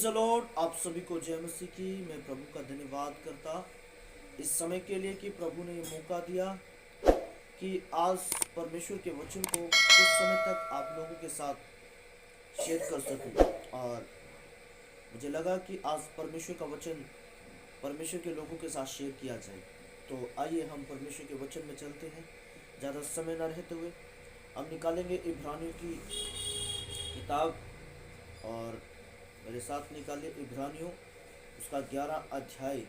Praise the Lord. आप सभी को जय मसीह की। मैं प्रभु का धन्यवाद करता इस समय के लिए कि प्रभु ने ये मौका दिया कि आज परमेश्वर के वचन को कुछ समय तक आप लोगों के साथ शेयर कर सकूं। और मुझे लगा कि आज परमेश्वर का वचन परमेश्वर के लोगों के साथ शेयर किया जाए। तो आइए हम परमेश्वर के वचन में चलते हैं। ज़्यादा समय न रहते हुए हम निकालेंगे इब्रानियों की किताब, और मेरे साथ निकालिए इब्रानियों उसका 11 अध्याय।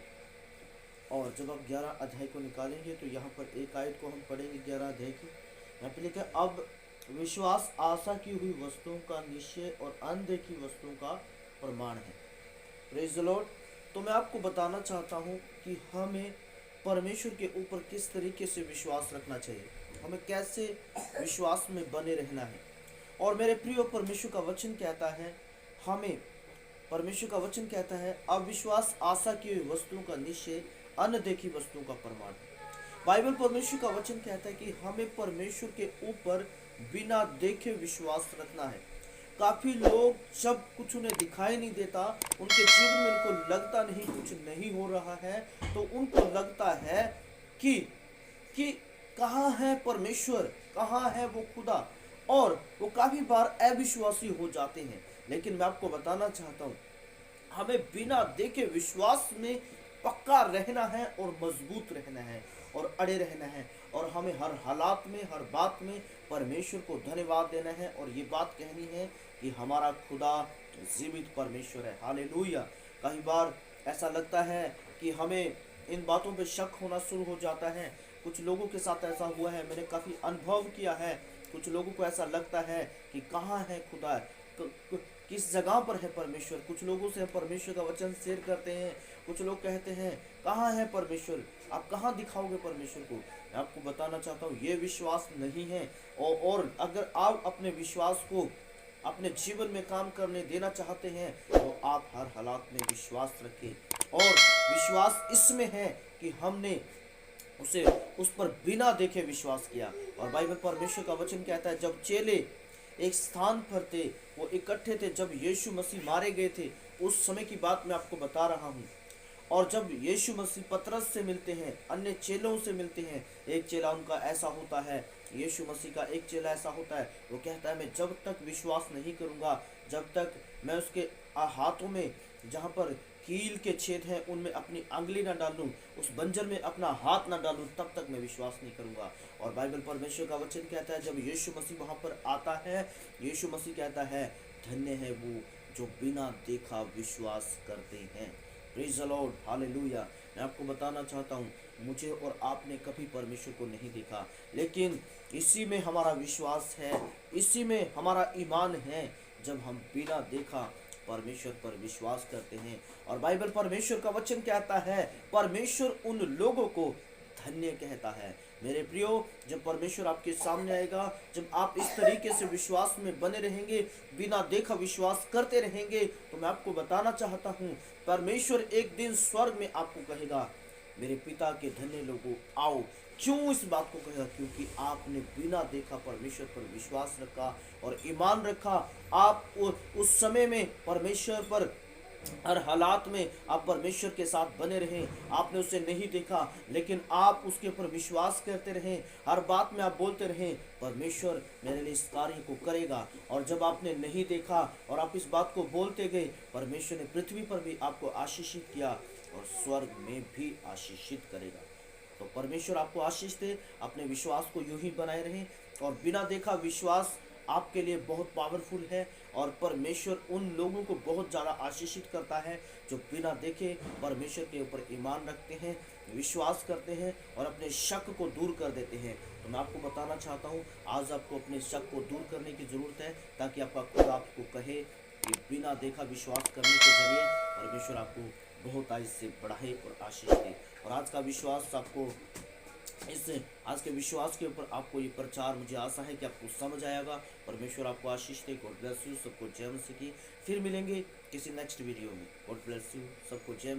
और जब आप 11 अध्याय को निकालेंगे तो यहाँ पर एक आयत को हम पढ़ेंगे 11 अध्याय की। यहाँ पे लिखा है, अब विश्वास आशा की हुई वस्तुओं का निश्चय और अनदेखी वस्तुओं का प्रमाण है। Praise the Lord. तो मैं आपको बताना चाहता हूँ कि हमें परमेश्वर के ऊपर किस तरीके से विश्वास रखना चाहिए, हमें कैसे विश्वास में बने रहना है। और मेरे प्रिय, परमेश्वर का वचन कहता है हमें, परमेश्वर का वचन कहता है अविश्वास आशा की हुई वस्तुओं का निश्चय अनदेखी वस्तुओं का प्रमाण है। बाइबल परमेश्वर का वचन कहता है कि हमें परमेश्वर के ऊपर बिना देखे विश्वास रखना है। काफी लोग जब कुछ उन्हें दिखाई नहीं देता, उनके जीवन में उनको लगता नहीं कुछ नहीं हो रहा है, तो उनको लगता है कि कहाँ है परमेश्वर, कहाँ है वो खुदा, और वो काफी बार अविश्वासी हो जाते हैं। लेकिन मैं आपको बताना चाहता हूँ हमें बिना देखे विश्वास में पक्का रहना है और मजबूत रहना है और अड़े रहना है। और हमें हर हालात में, हर बात में परमेश्वर को धन्यवाद देना है और ये बात कहनी है कि हमारा खुदा जीवित परमेश्वर है। हालेलुया। कई बार ऐसा लगता है कि हमें इन बातों पे शक होना शुरू हो जाता है। कुछ लोगों के साथ ऐसा हुआ है, मैंने काफ़ी अनुभव किया है। कुछ लोगों को ऐसा लगता है कि कहाँ है खुदा, किस जगह पर है परमेश्वर। कुछ लोगों से परमेश्वर का वचन शेयर करते हैं, कुछ लोग कहते हैं कहाँ है परमेश्वर, आप कहाँ दिखाओगे परमेश्वर को। मैं आपको बताना चाहता हूँ ये विश्वास नहीं है। और अगर आप अपने विश्वास को अपने जीवन में काम करने देना चाहते हैं तो आप हर हालात में विश्वास रखें। और विश्वास इसमें है कि हमने उसे उस पर बिना देखे विश्वास किया। और बाइबल परमेश्वर का वचन कहता है जब चेले एक स्थान पर थे, वो इकट्ठे थे, जब यीशु मसीह मारे गए थे, उस समय की बात मैं आपको बता रहा हूँ। और जब यीशु मसीह पतरस से मिलते हैं, अन्य चेलों से मिलते हैं, एक चेला उनका ऐसा होता है, यीशु मसीह का एक चेला ऐसा होता है, वो कहता है मैं जब तक विश्वास नहीं करूँगा, जब तक मैं उसके हाथों में जहाँ पर कील के छेद हैं उनमें अपनी अंगुली ना डालूं, उस बंजर में अपना हाथ ना डालूं, तब तक मैं विश्वास नहीं करूंगा। और बाइबल परमेश्वर का वचन कहता है जब यीशु मसीह वहाँ पर आता है, यीशु मसीह कहता है धन्य है वो जो बिना देखा विश्वास करते हैं। Praise the Lord, hallelujah. मैं आपको बताना चाहता हूँ मुझे और आपने कभी परमेश्वर को नहीं देखा, लेकिन इसी में हमारा विश्वास है, इसी में हमारा ईमान है जब हम बिना देखा परमेश्वर पर विश्वास करते हैं। और बाइबल परमेश्वर का वचन कहता है परमेश्वर उन लोगों को धन्य कहता है। मेरे प्रियो, जब परमेश्वर आपके सामने आएगा, जब आप इस तरीके से विश्वास में बने रहेंगे, बिना देखा विश्वास करते रहेंगे, तो मैं आपको बताना चाहता हूँ परमेश्वर एक दिन स्वर्ग में आपको कहेगा मेरे पिता के धन्य लोगों आओ। क्यों इस बात को कहेगा? क्योंकि आपने बिना देखा परमेश्वर पर विश्वास रखा और ईमान रखा। आप उस समय में परमेश्वर पर हर हालात में आप परमेश्वर के साथ बने रहें। आपने उसे नहीं देखा लेकिन आप उसके ऊपर विश्वास करते रहें, हर बात में आप बोलते रहें परमेश्वर मेरे लिए इस कार्य को करेगा। और जब आपने नहीं देखा और आप इस बात को बोलते गए, परमेश्वर ने पृथ्वी पर भी आपको आशीषित किया और स्वर्ग में भी आशीषित करेगा। तो परमेश्वर आपको आशीष दे, अपने विश्वास को यूं ही बनाए रहें। और बिना देखा विश्वास आपके लिए बहुत पावरफुल है और परमेश्वर उन लोगों को बहुत ज़्यादा आशीषित करता है जो बिना देखे परमेश्वर के ऊपर ईमान रखते हैं, विश्वास करते हैं और अपने शक को दूर कर देते हैं। तो मैं आपको बताना चाहता हूँ आज आपको अपने शक को दूर करने की ज़रूरत है, ताकि आपका खुदा आपको कहे कि बिना देखा विश्वास करने के जरिए परमेश्वर आपको बहुत आयु से बढ़ाए और आशीष दे। और आज का विश्वास आपको आज के विश्वास के ऊपर आपको ये प्रचार, मुझे आशा है कि आपको समझ आएगा। परमेश्वर आपको आशीष दे। God bless you. सबको जय मसीह की। फिर मिलेंगे किसी नेक्स्ट वीडियो में। God bless you. सबको जय।